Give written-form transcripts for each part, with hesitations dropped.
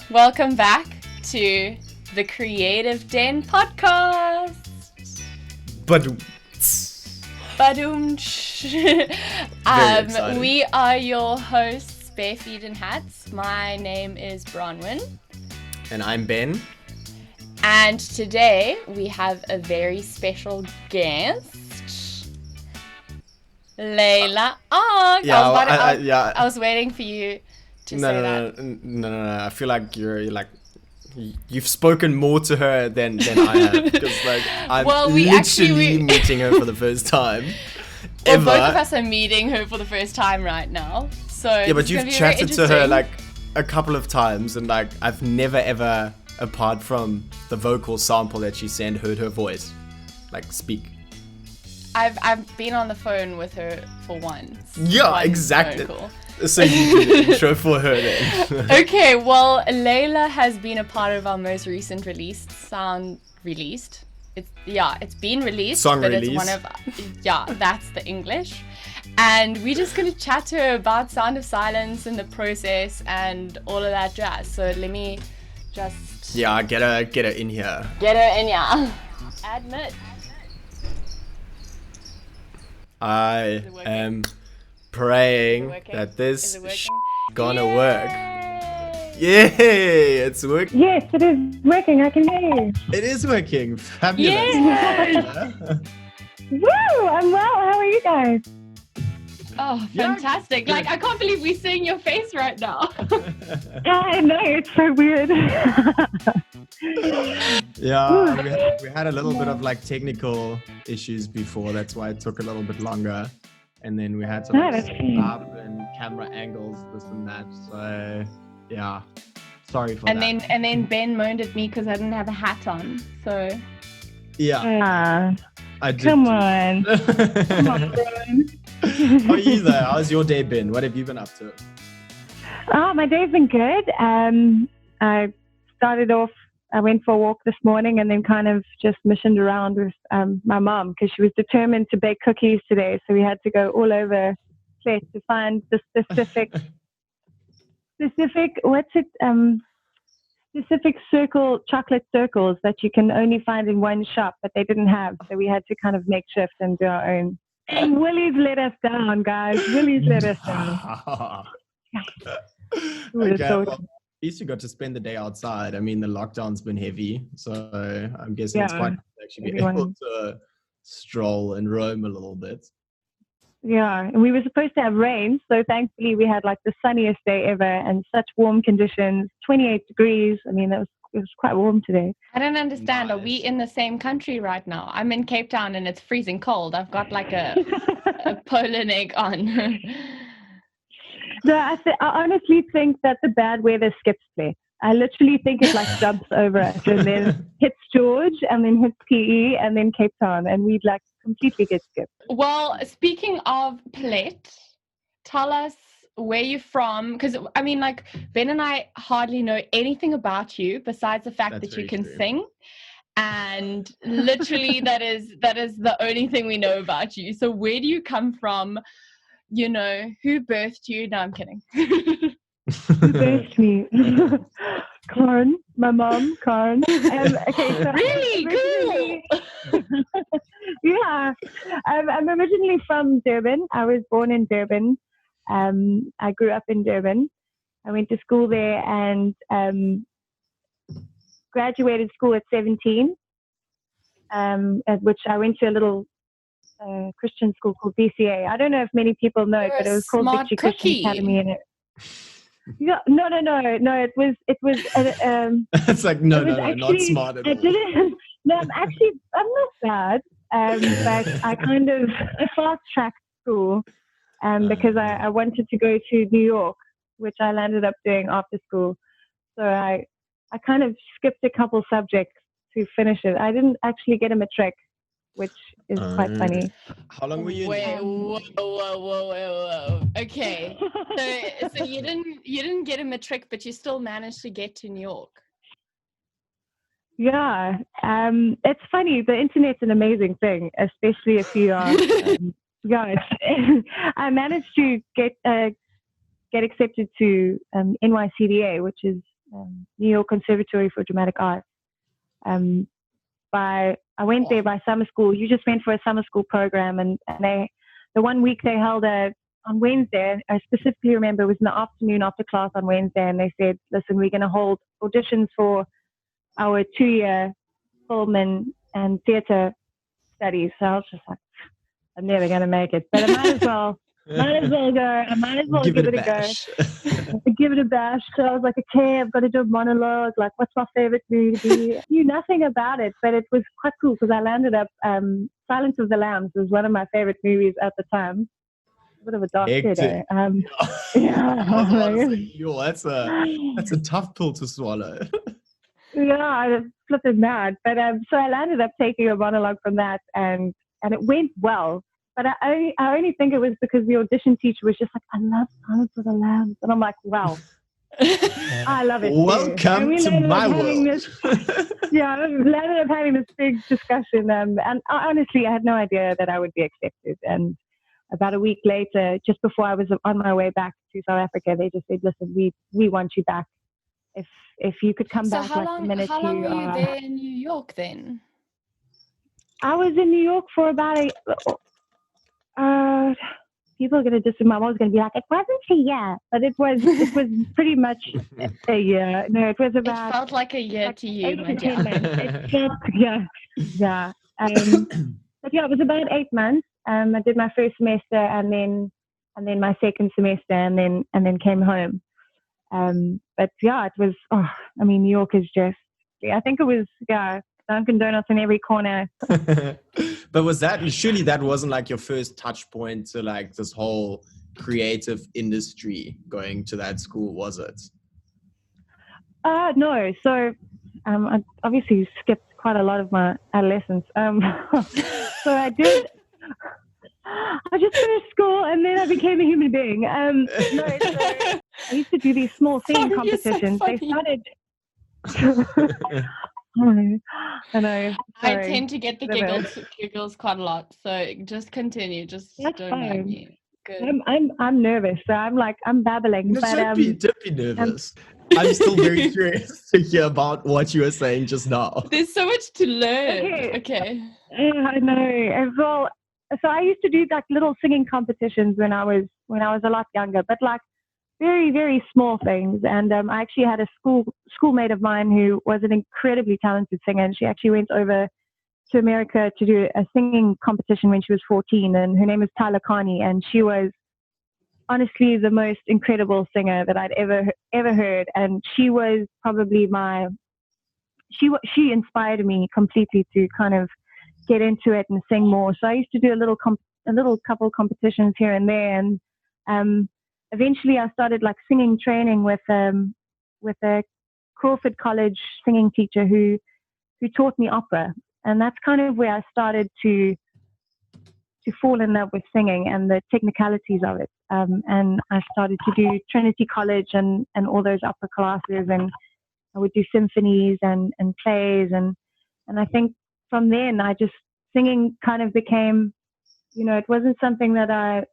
Welcome back to the Creative Den podcast. We are your hosts, BarefeetnHats. My name is Bronwyn. And I'm Ben. And today we have a very special guest, Layla Ochse. I was waiting for you to say that. No. I feel like you've spoken more to her than I have, because I'm literally meeting her for the first time. Well, both of us are meeting her for the first time right now. So yeah, but you've chatted to her a couple of times, and I've never ever, apart from the vocal sample that she sent, heard her voice speak. I've been on the phone with her for once. Yeah, exactly. So you do the intro for her then. Okay, well, Layla has been a part of our most recent release, It's been released, Song but release. It's one of, that's the English. And we're just going to chat to her about Sound of Silence and the process and all of that jazz. So let me just... Yeah, get her in here. Admit. I am praying that this is gonna work. Yay! It's working. Yes, it is working. I can hear you. It is working. Fabulous. Woo! I'm well. How are you guys? Oh, fantastic. I can't believe we're seeing your face right now. I know, it's so weird. Yeah, we had a little bit of technical issues before. That's why it took a little bit longer. And then we had to set up and camera angles, this and that. So, yeah, sorry for that. And then Ben moaned at me because I didn't have a hat on. So, yeah. I did. Come on. Come on, Brian. How are you there? How's your day been? What have you been up to? Oh, my day's been good. I started off, I went for a walk this morning and then kind of just missioned around with my mom because she was determined to bake cookies today. So we had to go all over the place to find the specific chocolate circles that you can only find in one shop, but they didn't have. So we had to kind of make shift and do our own. And Willie's let us down, guys. Willie's let us down. Okay, well, at least you got to spend the day outside. I mean, the lockdown's been heavy, so I'm guessing it's quite nice to actually be able to stroll and roam a little bit. Yeah, and we were supposed to have rain, so thankfully we had the sunniest day ever and such warm conditions, 28 degrees. I mean, it was quite warm today. I don't understand. Nice. Are we in the same country right now? I'm in Cape Town and it's freezing cold. I've got a polar neck on. No, I honestly think that the bad weather skips play. I literally think it jumps over us and then hits George and then hits PE and then Cape Town and we'd completely get skipped. Well, speaking of Plet, tell us where you're from, because I mean, Ben and I hardly know anything about you besides the fact that you can sing, and literally that is the only thing we know about you. So where do you come from? You know, who birthed you? No, I'm kidding. Who birthed me? Karen, my mom, Karen. Okay, so really cool. Yeah, I'm originally from Durban. I was born in Durban. I grew up in Durban. I went to school there and graduated school at 17, at which I went to a little Christian school called BCA. I don't know if many people know it, but it was called Victory Christian Academy. And no. It was. It's not smart at all. No, I'm not bad. But I fast-tracked school because I wanted to go to New York, which I landed up doing after school. So I kind of skipped a couple subjects to finish it. I didn't actually get a matric, which is quite funny. How long were you? Whoa. Okay, so you didn't get a matric, but you still managed to get to New York. Yeah, it's funny. The internet's an amazing thing, especially if you are. I managed to get accepted to NYCDA, which is New York Conservatory for Dramatic Arts. I went there by summer school. You just went for a summer school program, and the 1 week they held on Wednesday. I specifically remember it was in the afternoon after class on Wednesday, and they said, "Listen, we're going to hold auditions for our 2-year film and theatre studies." So I was just like, I'm never going to make it, but I might as well. Might as well go. I might as well give it a go. Give it a bash. So I was like, okay, I've got to do a monologue. Like, what's my favorite movie? I knew nothing about it, but it was quite cool because I landed up. Silence of the Lambs was one of my favorite movies at the time. A bit of a dark kid. That's a tough pill to swallow. Yeah, I flipped mad. But so I landed up taking a monologue from that, and it went well. But I only think it was because the audition teacher was just like, I love Silence of the Lambs. And I'm like, wow, I love it. Welcome to my world. I landed up having this big discussion. And honestly, I had no idea that I would be accepted. And about a week later, just before I was on my way back to South Africa, they just said, listen, we want you back. If you could come back how long were you there in New York then? I was in New York for about people are going to just, my mom's going to be like, it wasn't a year, but it was pretty much a year. No, it was about. It felt like a year to you, my dear. It felt, yeah. But yeah, it was about 8 months. I did my first semester and then my second semester and then came home. But yeah, it was. New York is just. I think it was Dunkin' Donuts in every corner. But surely that wasn't like your first touch point to like this whole creative industry going to that school, was it? No. So I obviously skipped quite a lot of my adolescence. So I did. I just finished school and then I became a human being. So I used to do these small singing competitions. So they started. I know. I tend to get the giggles quite a lot. So just continue. Just That's don't fine. mind me. Good. I'm nervous, so I'm babbling. No, don't be nervous. I'm still very curious to hear about what you were saying just now. There's so much to learn. Okay. Yeah, I know. As well. So I used to do like little singing competitions when I was a lot younger, but like very, very small things. And I actually had a schoolmate of mine who was an incredibly talented singer, and she actually went over to America to do a singing competition when she was 14, and her name is Tyler Carney, and she was honestly the most incredible singer that I'd ever heard. And she was probably she inspired me completely to kind of get into it and sing more. So I used to do a little couple competitions here and there, and eventually I started like singing training with a Crawford College singing teacher who taught me opera, and that's kind of where I started to fall in love with singing and the technicalities of it. And I started to do Trinity College and all those opera classes, and I would do symphonies and plays, and I think from then singing kind of became, it wasn't something that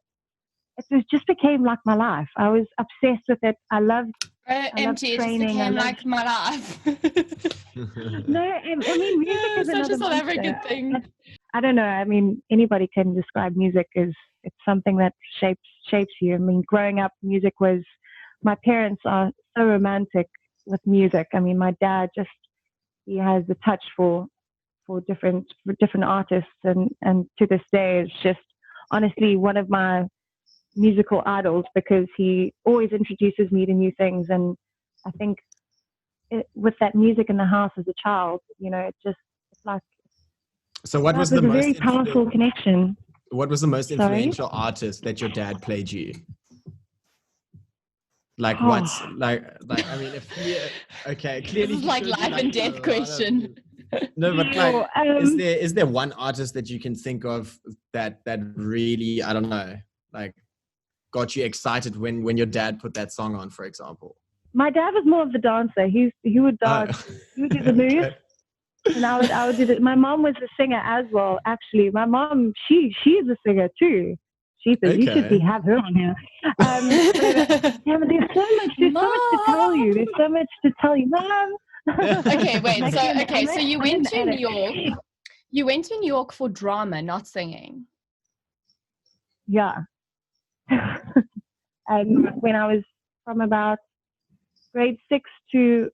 it just became like my life. I was obsessed with it. I loved MG, training. It became like my life. No, I mean, music is such another a South African thing. I don't know. I mean, anybody can describe music as it's something that shapes you. I mean, growing up, music was. My parents are so romantic with music. I mean, my dad he has the touch for different artists, and to this day is just honestly one of my musical idols, because he always introduces me to new things. And I think with that music in the house as a child, it's like. So what was the most very powerful connection? What was the most influential artist that your dad played you? Like what's like I mean, clearly this is like life and death question. No, but like, is there one artist that you can think of that really, I don't know, like got you excited when your dad put that song on, for example? My dad was more of the dancer. He would dance. He would do the moves. Okay. And I would do it. My mom was a singer as well. Actually, my mom, she is a singer too. Jesus, you should have her on here. But, yeah, but there's so much to tell you. There's so much to tell you, Mom. Okay, wait. So you went to New York. You went to New York for drama, not singing. Yeah. And when I was from about grade 6 to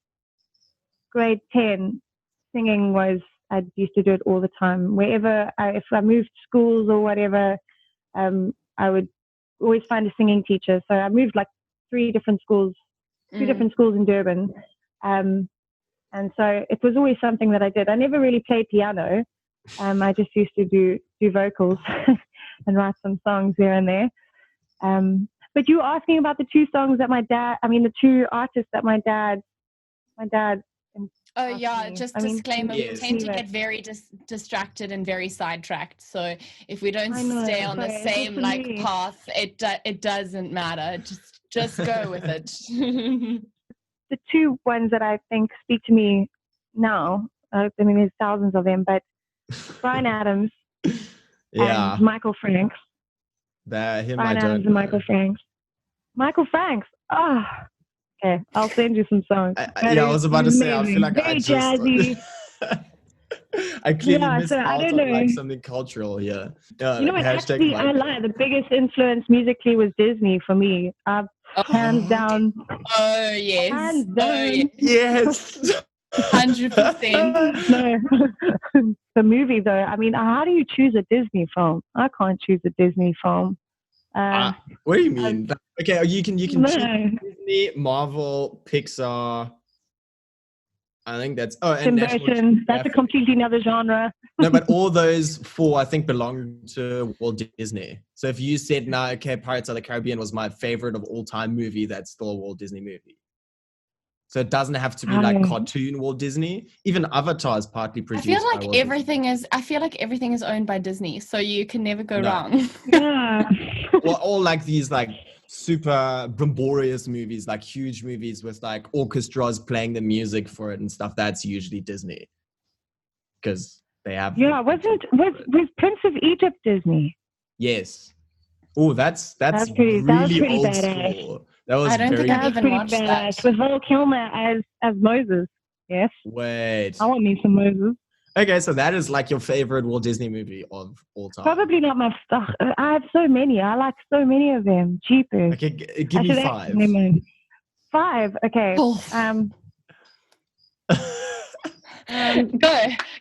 grade 10, singing was, I used to do it all the time. Wherever, if I moved schools or whatever, I would always find a singing teacher. So I moved like 3 different schools in Durban. And so it was always something that I did. I never really played piano. I just used to do vocals and write some songs here and there. But you were asking about the 2 songs that the 2 artists that my dad. Oh yeah, just disclaimer, we tend to get very distracted and very sidetracked. So if we don't stay on the same path, it doesn't matter. Just go with it. The 2 ones that I think speak to me now, there's thousands of them, but Bryan Adams and Michael Franks. Michael Franks. Michael Franks. Oh, okay. I'll send you some songs. I was about to say, I feel like very jazzy. I clearly missed out on like something cultural here. You know what? Actually, I lie. The biggest influence musically was Disney for me. Hands down. Oh yes. Hands down. Yes. 100%. No. The movie though. I mean, how do you choose a Disney film? I can't choose a Disney film. What do you mean? Okay, you can choose Disney, Marvel, Pixar. I think that's and that's a completely another genre. No, but all those 4 I think belong to Walt Disney. So if you said Pirates of the Caribbean was my favorite of all time movie, that's still a Walt Disney movie. So it doesn't have to be like cartoon Walt Disney. Even Avatar is partly produced. I feel like everything is owned by Disney, so you can never go wrong. Yeah. Well, all like these like super bomborious movies, like huge movies with like orchestras playing the music for it and stuff. That's usually Disney because they have. Yeah, was Prince of Egypt Disney? Yes. Oh, that's really old badass. school. That was I don't think I've even watched that. With Val Kilmer as Moses. Yes. Wait. I want me some Moses. Okay, so that is like your favorite Walt Disney movie of all time. Probably not my stuff. I have so many. I like so many of them. Jeepers. Okay, give me 5. 5. Okay. Oh.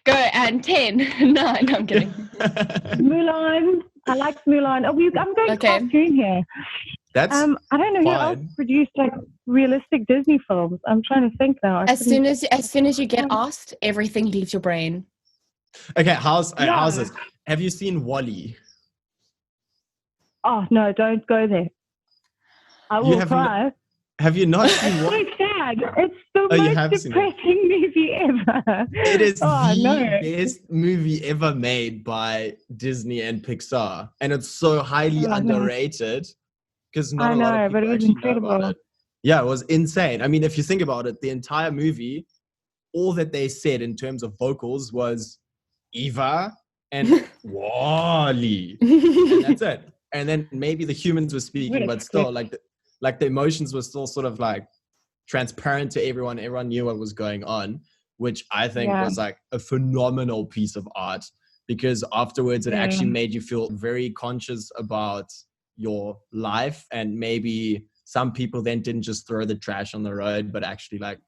Go, and 10. No, I'm kidding. Mulan. I like Mulan. I'm going cartoon here. That's I don't know who else produced like realistic Disney films. I'm trying to think now. As soon as you get asked, everything leaves your brain. Okay, how's this? Have you seen WALL-E? Oh no, don't go there. I will cry. Have you not seen WALL-E? It's so sad. It's the most depressing movie ever. It is the best movie ever made by Disney and Pixar, and it's so highly underrated. Because not a lot of people actually know about it. Yeah, it was insane. I mean, if you think about it, the entire movie, all that they said in terms of vocals was Eva and WALL-E. And that's it. And then maybe the humans were speaking, but still, like the emotions were still sort of like transparent to everyone. Everyone knew what was going on, which I think was like a phenomenal piece of art because afterwards it actually made you feel very conscious about your life, and maybe some people then didn't just throw the trash on the road but actually like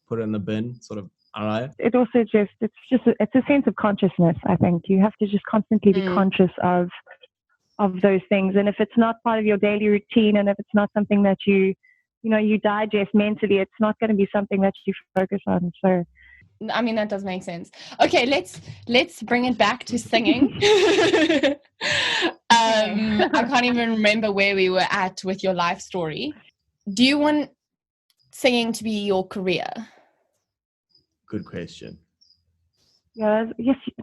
put it in the bin, sort of. I don't know. It also it's a sense of consciousness. I think you have to just constantly be conscious of those things, and if it's not part of your daily routine, and if it's not something that you digest mentally, it's not going to be something that you focus on. So I mean, that does make sense. Okay, let's bring it back to singing. I can't even remember where we were at with your life story. Do you want singing to be your career? Good question. Yes,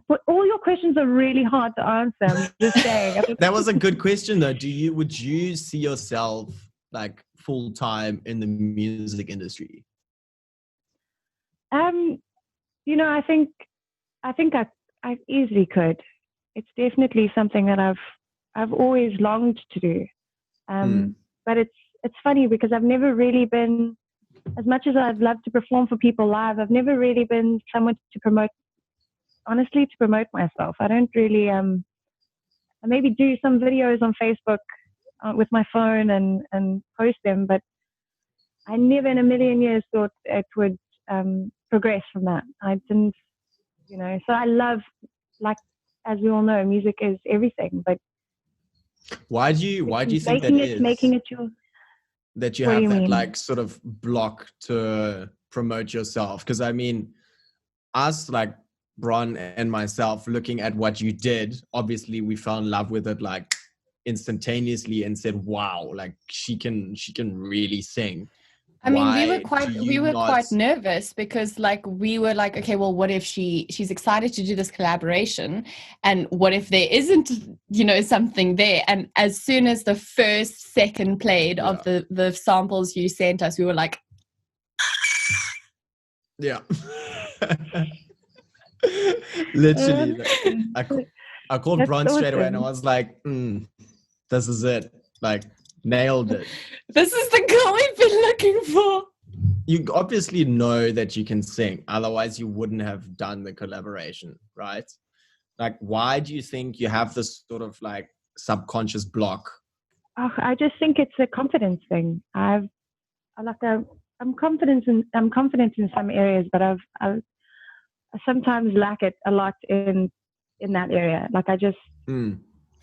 but all your questions are really hard to answer. I'm just saying. That was a good question, though. Would you see yourself like full time in the music industry? I think I easily could. It's definitely something that I've always longed to do. But it's funny because I've never really been, as much as I'd love to perform for people live, I've never really been someone to promote myself. I don't really, I maybe do some videos on Facebook with my phone and post them, but I never in a million years thought it would progress from that. I didn't, so I love, like, as we all know, music is everything, but why do you think that is? Making it your... That you have that like sort of block to promote yourself? Because I mean, us, like Bron and myself, looking at what you did, obviously we fell in love with it like instantaneously and said, wow, like she can really sing. I mean, we were quite nervous because like we were like, okay, well, what if she's excited to do this collaboration, and what if there isn't, something there? And as soon as the first second played of the samples you sent us, we were like, yeah. Literally, I called Bron straight away and I was like, this is it. Like, nailed it. This is the girl we've been looking for. You obviously know that you can sing, otherwise you wouldn't have done the collaboration, right? Like, why do you think you have this sort of like subconscious block? I just think it's a confidence thing. I'm confident in some areas, but I sometimes lack it a lot in that area. Like I just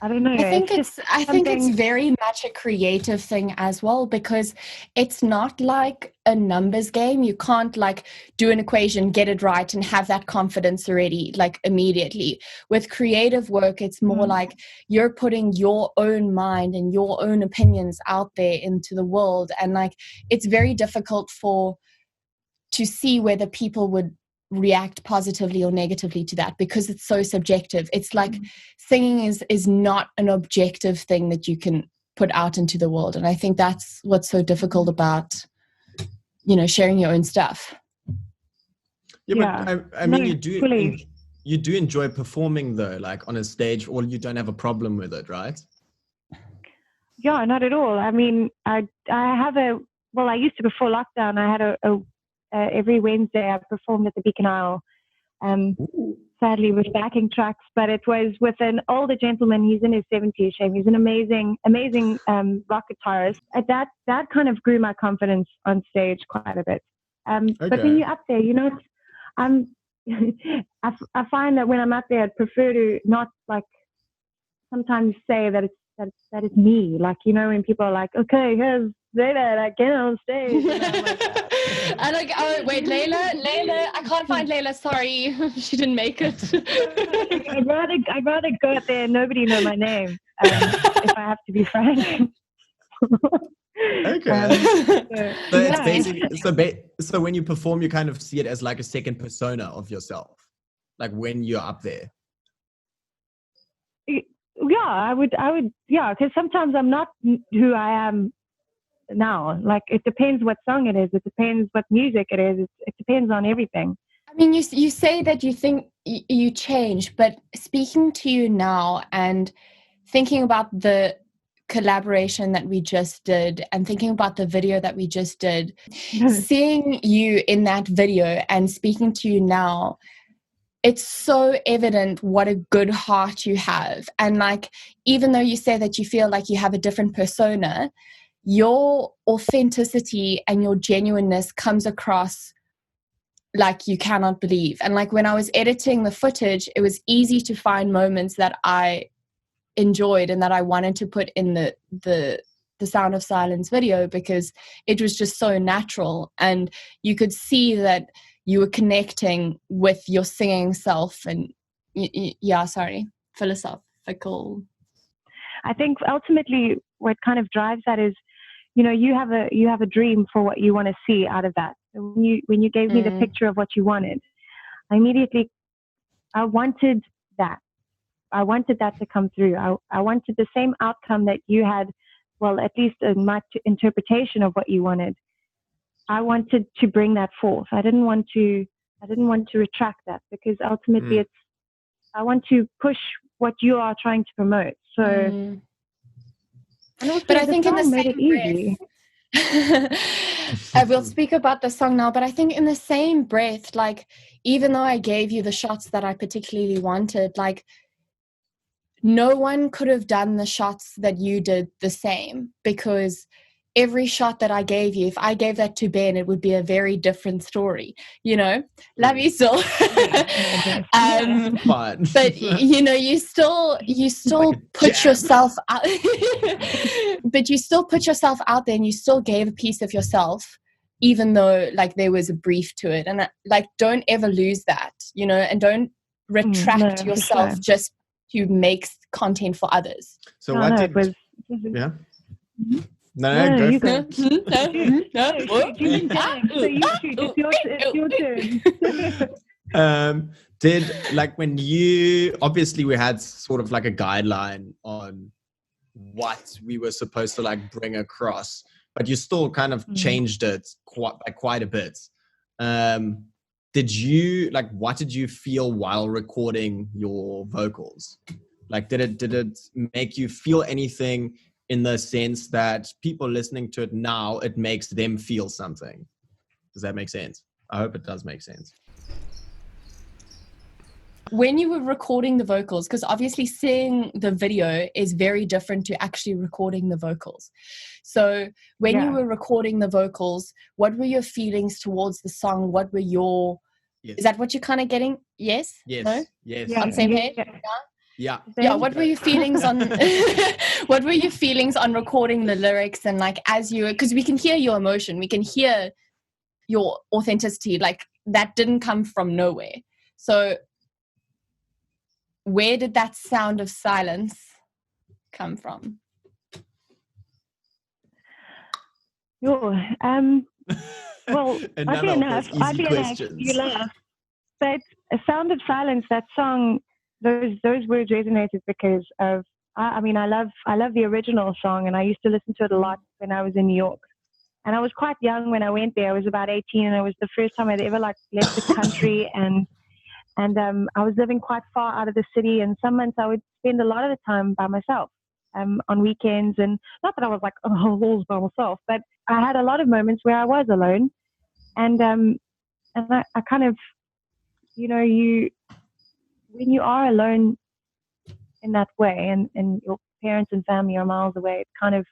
I don't know. I think it's very much a creative thing as well, because it's not like a numbers game. You can't like do an equation, get it right, and have that confidence already like immediately. With creative work, it's more like you're putting your own mind and your own opinions out there into the world, and like it's very difficult to see whether people would react positively or negatively to that, because it's so subjective. It's like singing is not an objective thing that you can put out into the world, and I think that's what's so difficult about sharing your own stuff. But I mean, you do enjoy performing though, like on a stage, or you don't have a problem with it, right? Yeah, not at all. I mean, I used to, before lockdown, I had every Wednesday I performed at the Beacon Isle, sadly with backing tracks, but it was with an older gentleman. He's in his 70s, Shane. He's an amazing rock guitarist. That kind of grew my confidence on stage quite a bit. But when you're up there, I find that when I'm up there, I'd prefer to not like sometimes say that it's me. Like, when people are like, okay, here's Layla, like, get on stage. And I'm like, oh wait, Layla, I can't find Layla. Sorry, she didn't make it. I'd rather go out there and nobody know my name, if I have to be frank. Okay. It's basically so when you perform, you kind of see it as like a second persona of yourself, like when you're up there. Yeah, I would, because sometimes I'm not who I am now. Like, it depends what song it is. It depends what music it is. It depends on everything. I mean, you say that you think you change, but speaking to you now and thinking about the collaboration that we just did and thinking about the video that we just did, seeing you in that video and speaking to you now, it's so evident what a good heart you have. And like, even though you say that you feel like you have a different persona, your authenticity and your genuineness comes across like you cannot believe. And like when I was editing the footage, it was easy to find moments that I enjoyed and that I wanted to put in the Sound of Silence video, because it was just so natural, and you could see that you were connecting with your singing self. And philosophical. I think ultimately what kind of drives that is, you have a dream for what you want to see out of that. So when you gave me the picture of what you wanted, I wanted that. I wanted that to come through. I wanted the same outcome that you had, well, at least in my interpretation of what you wanted. I wanted to bring that forth. I didn't want to retract that, because ultimately I want to push what you are trying to promote. So, and also but I think in the made it easy. I will speak about the song now, but I think in the same breath, like, even though I gave you the shots that I particularly wanted, like, no one could have done the shots that you did the same, because every shot that I gave you, if I gave that to Ben, it would be a very different story, you know. Love you still. But you know, you still like put yourself out but you still put yourself out there, and you still gave a piece of yourself, even though like there was a brief to it. And like, don't ever lose that, you know, and don't retract yourself just to make content for others. So what did yeah No, you go. So it's your turn. Did, like, when you, obviously we had sort of like a guideline on what we were supposed to like bring across, but you still kind of changed it quite a bit. Did you, like, what did you feel while recording your vocals? Like, did it make you feel anything in the sense that people listening to it now, it makes them feel something? Does that make sense? I hope it does make sense. When you were recording the vocals, because obviously seeing the video is very different to actually recording the vocals. So when you were recording the vocals, what were your feelings towards the song? What were your, is that what you're kind of getting? Yes? Yes. No? Yes. On the same page? Yeah. What were your feelings on what were your feelings on recording the lyrics, and like, as you, because we can hear your emotion, we can hear your authenticity, like that didn't come from nowhere. So where did that sound of silence come from? Well, oddly enough, you laugh. But A Sound of Silence, that song, those words resonated because of, I mean, I love the original song, and I used to listen to it a lot when I was in New York. And I was quite young when I went there. I was about 18, and it was the first time I'd ever like left the country, and I was living quite far out of the city, and some months I would spend a lot of the time by myself on weekends. And not that I was like, oh, walls by myself, but I had a lot of moments where I was alone. And I kind of, you know, when you are alone in that way, and your parents and family are miles away, it kind of,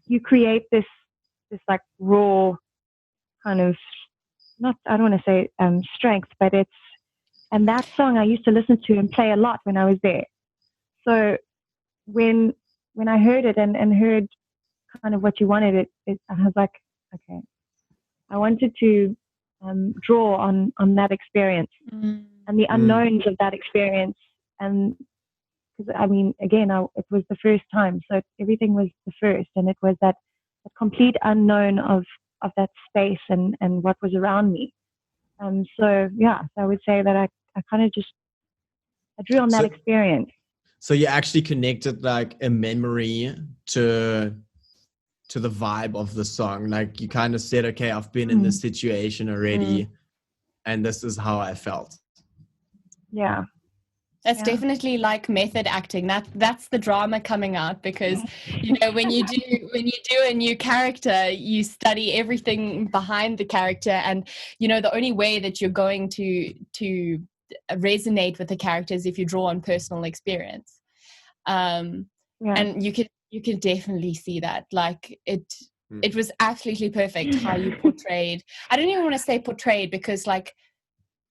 you create this like raw kind of, not, I don't want to say strength, but it's, and that song I used to listen to and play a lot when I was there. So when I heard it and heard kind of what you wanted, I was like, okay, I wanted to draw on that experience and the unknowns of that experience. And because, I mean, again, it was the first time, so everything was the first, and it was that complete unknown of that space and what was around me. So yeah, so I would say that I kind of just, I drew on that experience. So you actually connected like a memory to the vibe of the song. Like, you kind of said, okay, I've been in this situation already, and this is how I felt. Yeah. That's definitely like method acting. That's the drama coming out, because you know, when you do a new character, you study everything behind the character, and you know, the only way that you're going to resonate with the character is if you draw on personal experience. And you can definitely see that. Like, it was absolutely perfect how you portrayed. I don't even want to say portrayed, because like,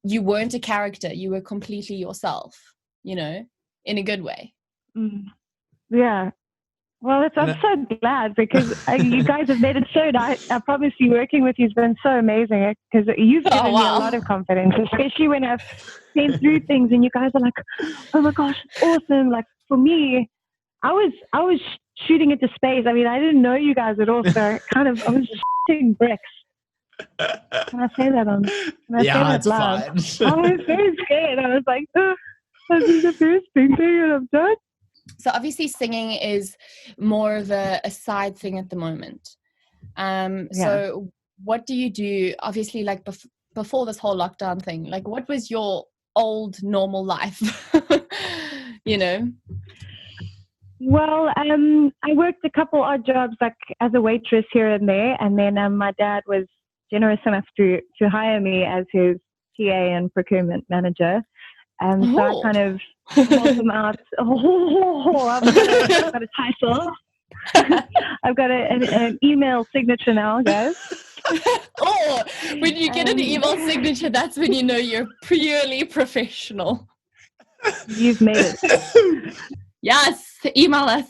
you weren't a character, you were completely yourself, you know, in a good way. Yeah. Well, I'm so glad, because you guys have made it so nice. I promise you, working with you has been so amazing, because you've given me a lot of confidence, especially when I've been through things and you guys are like, oh my gosh, awesome. Like, for me, I was shooting into space. I mean, I didn't know you guys at all, so I was shooting bricks. Can I say that on? It's fine. I was very scared. I was like, oh, this is the first big thing that I've done. So obviously singing is more of a side thing at the moment. So what do you do? Obviously, like before this whole lockdown thing, like what was your old normal life? You know? Well, I worked a couple odd jobs, like as a waitress here and there, and then my dad was generous enough to hire me as his TA and procurement manager. So I kind of help him out. I've got a title. I've got an email signature now, guys. Oh, when you get an email signature, that's when you know you're purely professional. You've made it. Yes, email us.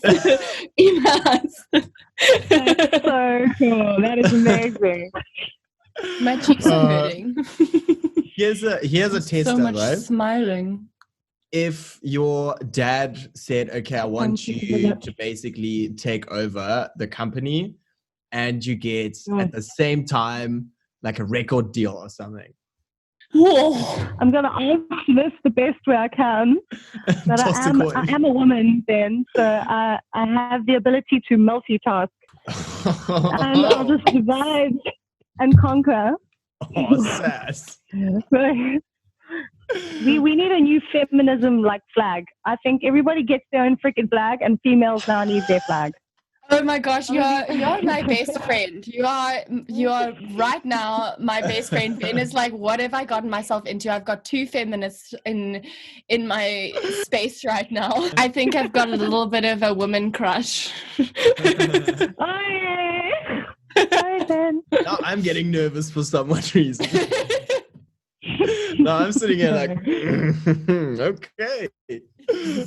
Email us. That's so cool. That is amazing. My cheeks are hurting. Here's a tester, so much right? Smiling. If your dad said, okay, I want you to basically take over the company and you get at the same time like a record deal or something. Whoa. I'm going to answer this the best way I can. But I am a woman then, so I have the ability to multitask. And I'll just divide and conquer. Oh, sass. We need a new feminism like flag. I think everybody gets their own freaking flag, and females now need their flag. Oh my gosh, you are my best friend. You are right now my best friend. Ben is like, what have I gotten myself into? I've got two feminists in my space right now. I think I've got a little bit of a woman crush. Sorry, Ben. Now I'm getting nervous for some odd reason. No, I'm sitting here like, okay.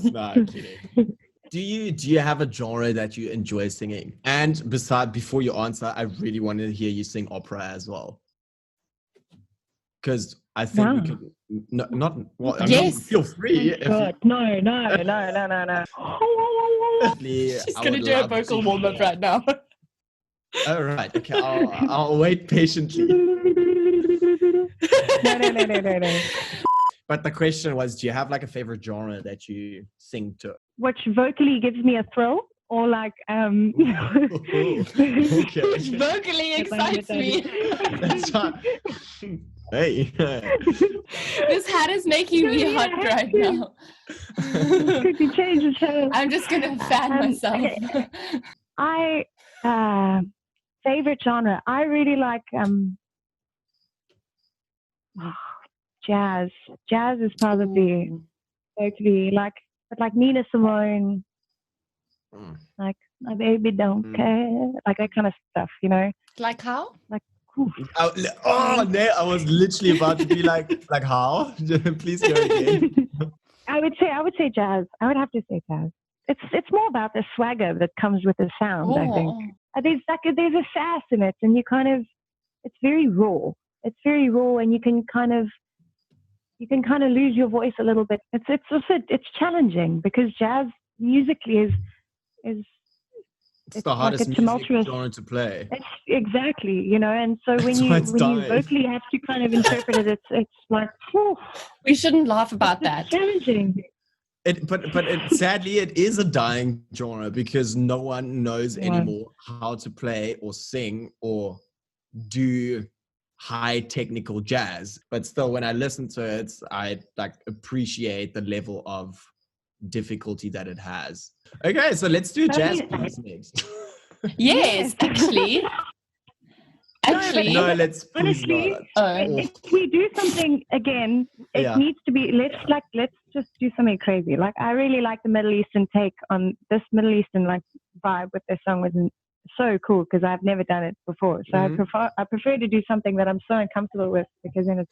No, I'm kidding. Do you have a genre that you enjoy singing? And before you answer, I really want to hear you sing opera as well. Because I think we can yes. Feel free. No. She's gonna do a vocal warm-up right now. All right. Okay, I'll wait patiently. No. But the question was, do you have like a favorite genre that you sing to? Which vocally gives me a thrill, or like Which vocally excites me. That's fine. Hey. This hat is making me hot right now. Could you change the channel? I'm just gonna fan myself. Okay. Favorite genre. I really like jazz. Jazz is probably going to be like Nina Simone, like My Baby Don't Care, like that kind of stuff, you know. Like how? Like. Oh no! I was literally about to be like how? Please go again. I would say jazz. I would have to say jazz. It's more about the swagger that comes with the sound. I think there's a sass in it, and it's very raw. It's very raw, and you can kind of lose your voice a little bit. It's challenging because jazz musically is it's the hardest music genre to play. Exactly, you know, and so when you vocally have to kind of interpret it, it's like, whew, we shouldn't laugh about that. Challenging. But sadly, it is a dying genre because no one knows anymore how to play or sing or do high technical jazz. But still, when I listen to it, I like appreciate the level of difficulty that it has. Okay, so let's do jazz piece next. Yes, actually. No, let's honestly. If we do something again, it needs to be. Let's just do something crazy. Like I really like the Middle Eastern take on this Middle Eastern like vibe with this song was so cool because I've never done it before. So I prefer to do something that I'm so uncomfortable with because then it's.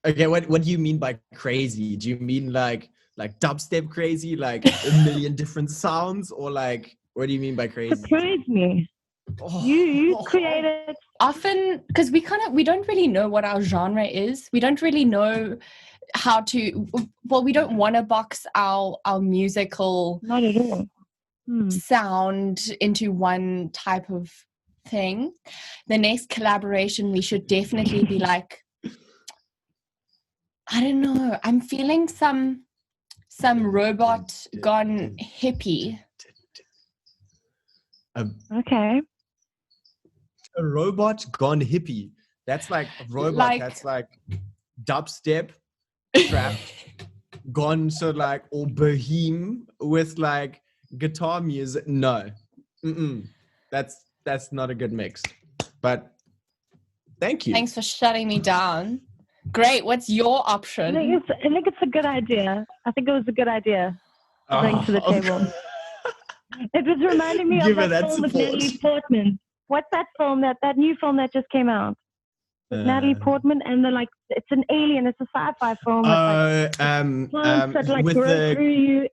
Okay, what do you mean by crazy? Do you mean like dubstep crazy, like a million different sounds, or like what do you mean by crazy? Surprise me. You created often because we don't really know what our genre is. We don't really know how to. Well, we don't want to box our musical not at all sound into one type of thing. The next collaboration, we should definitely be like, I don't know. I'm feeling some robot gone hippie. Okay. A robot gone hippie. That's like a robot. That's like dubstep trap gone so like all bohem with like guitar music. No, that's not a good mix. But thank you. Thanks for shutting me down. Great. What's your option? I think it's a good idea. I think it was a good idea to bring to the table. It was reminding me of that film with Natalie Portman. What's that film? That new film that just came out? Natalie Portman, and it's an alien. It's a sci-fi film. Plants that like grow through you,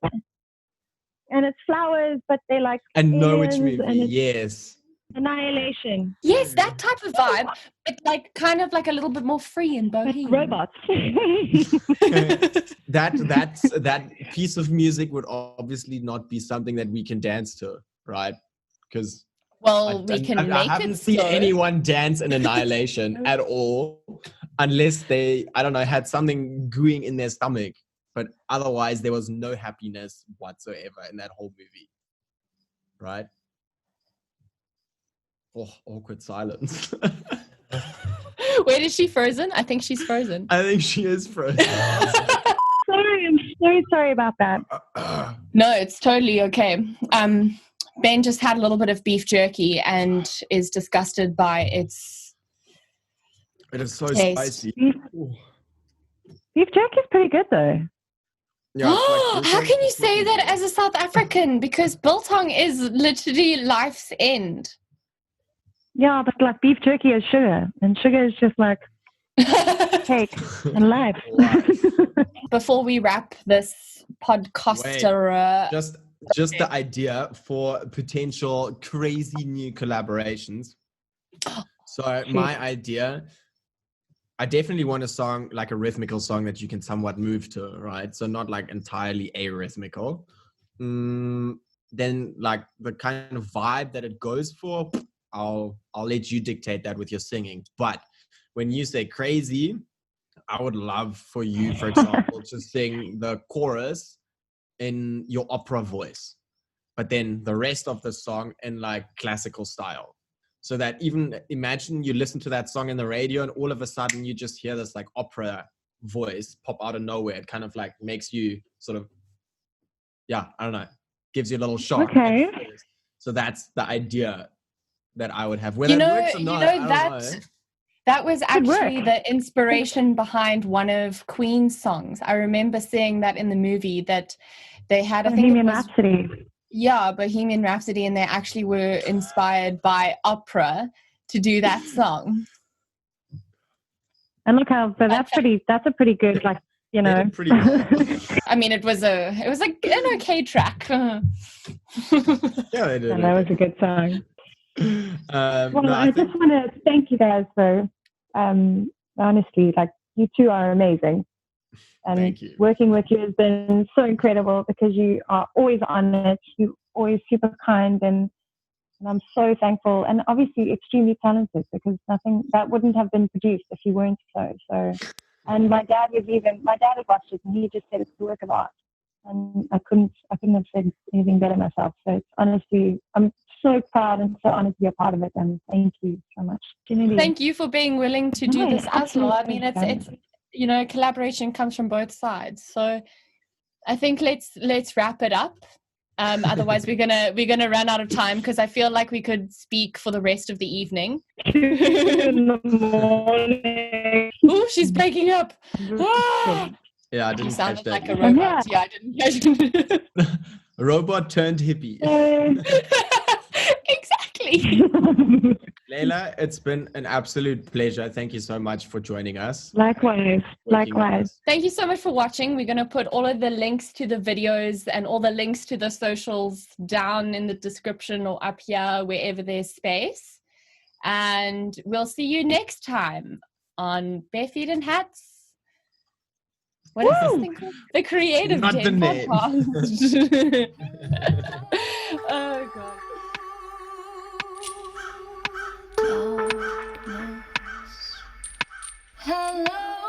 and it's flowers, but they like. I know which movie. Yes. Annihilation. Yes, that type of vibe, but like kind of like a little bit more free and bohemian. Robots. that piece of music would obviously not be something that we can dance to, right? Because I haven't seen anyone dance in Annihilation at all, unless they, I don't know, had something gooing in their stomach. But otherwise, there was no happiness whatsoever in that whole movie, right? Oh, awkward silence. Wait, is she frozen? I think she's frozen. I think she is frozen. Sorry, I'm so sorry about that. No, it's totally okay. Ben just had a little bit of beef jerky and is disgusted by its It is so taste. Spicy. Beef jerky is pretty good though. Yeah, how can you say that as a South African? Because biltong is literally life's end. Yeah, but like beef jerky is sugar, and sugar is just like cake and life. Before we wrap this podcaster, just the idea for potential crazy new collaborations. So my idea, I definitely want a song, like a rhythmical song that you can somewhat move to, right? So not like entirely arrhythmical. Then like the kind of vibe that it goes for, I'll let you dictate that with your singing. But when you say crazy, I would love for you, for example, to sing the chorus in your opera voice, but then the rest of the song in like classical style. So that even imagine you listen to that song in the radio and all of a sudden you just hear this like opera voice pop out of nowhere. It kind of like makes you sort of, I don't know, gives you a little shock. Okay. So that's the idea that I would have. Whether it works or not, I don't know. That was actually the inspiration behind one of Queen's songs. I remember seeing that in the movie that they had, Bohemian Rhapsody. Yeah, Bohemian Rhapsody, and they actually were inspired by opera to do that song. And look how, so that's a pretty good, like, you know. Pretty well. I mean, it was like an okay track. Yeah, they did. And that was a good song. I just want to thank you guys for, honestly, like, you two are amazing. And thank you. Working with you has been so incredible because you are always on it. You're always super kind, and I'm so thankful. And obviously extremely talented, because nothing that wouldn't have been produced if you weren't so. And my dad had watched it, and he just said it's a work of art. And I couldn't have said anything better myself. So it's honestly, I'm so proud and so honored to be a part of it. And thank you so much. Thank you for being willing to do this as well. I mean, it's you know, collaboration comes from both sides. So I think let's wrap it up. Otherwise we're gonna run out of time, because I feel like we could speak for the rest of the evening. In the morning. Oh, she's breaking up. Yeah, I didn't catch that. Like a robot. Yeah, I didn't catch it. A robot turned hippie. Exactly. Layla, it's been an absolute pleasure. Thank you so much for joining us. Likewise. Thank you so much for watching. We're going to put all of the links to the videos and all the links to the socials down in the description or up here, wherever there's space. And we'll see you next time on BarefeetnHats. What is this thing called? The Creative Not Day the name. Podcast. Oh, God. Hello.